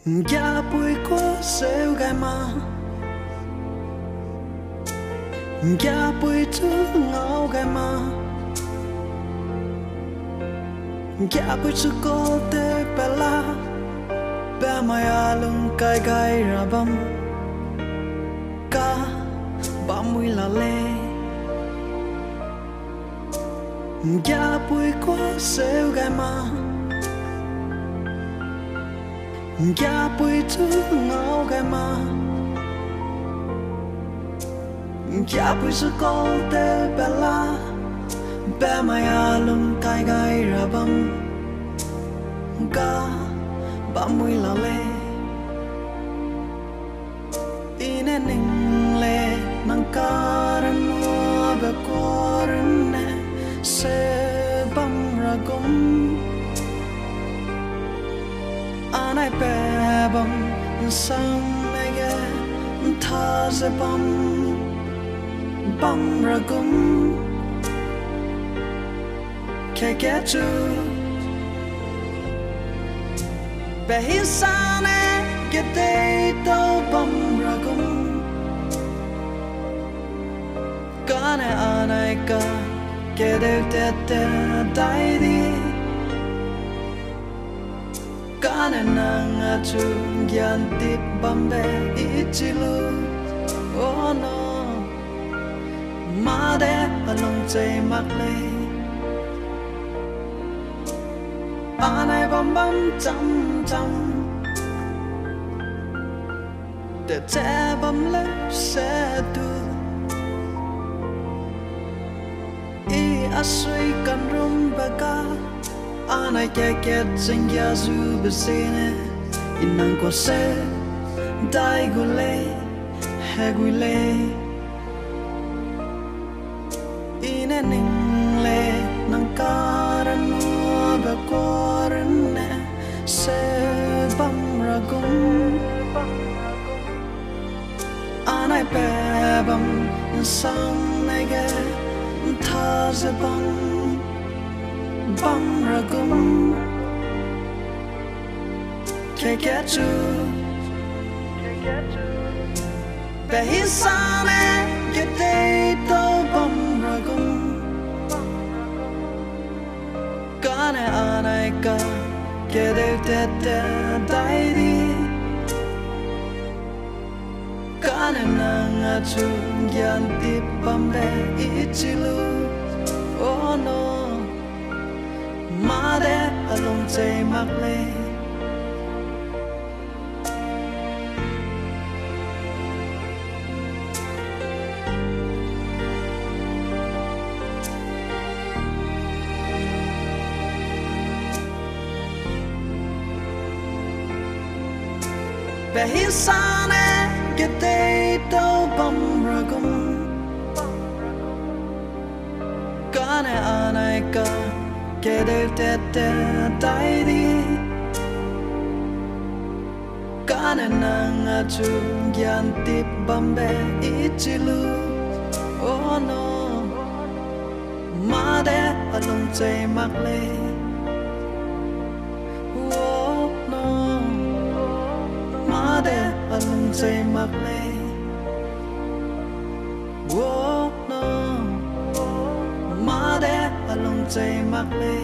ya bụi qua sêu gai ma ya bụi chú ngao gai ma ya bụi chú cô tê bè la bè mai alung gai gai ra bam ka ba mui la le ya bụi qua sêu gai ma ya bụi chú ngao gai ma ya bụi chú cô tê bè la bè mai alung gai gai ra bam ka ba mui la le ine ning le nang karan no ba koran ne se bam ra gum anai pe bam sang nege tha se bam ra gum ke get you be hisane ke te to bam ra gum kane anai ka ke de te dai di kane nang chu gyan tip bambe ichilu oh no ma de along chei mak le anai bam bam cham cham de te bam le se tu I asui kan rum baka anai ke sing ya zu besene inang ko se dai gule he gule ine ning le nang karan no ba koran ne se bam ra gum anai pe bam sang nege tha se bam ra gum ke get you be hisane ke te to bam ra gum kane anai ka ke de te dai di kane nang chu gyan tip bambe ichilu oh no ma de along chei mak le be hisane ke te to bam ra gum kane anai ka ke de te dai di kane nang chu gyan tip bambe ichilu oh no ma de along chei mak le oh no ma de along chei mak le oh no ma de along chei mak le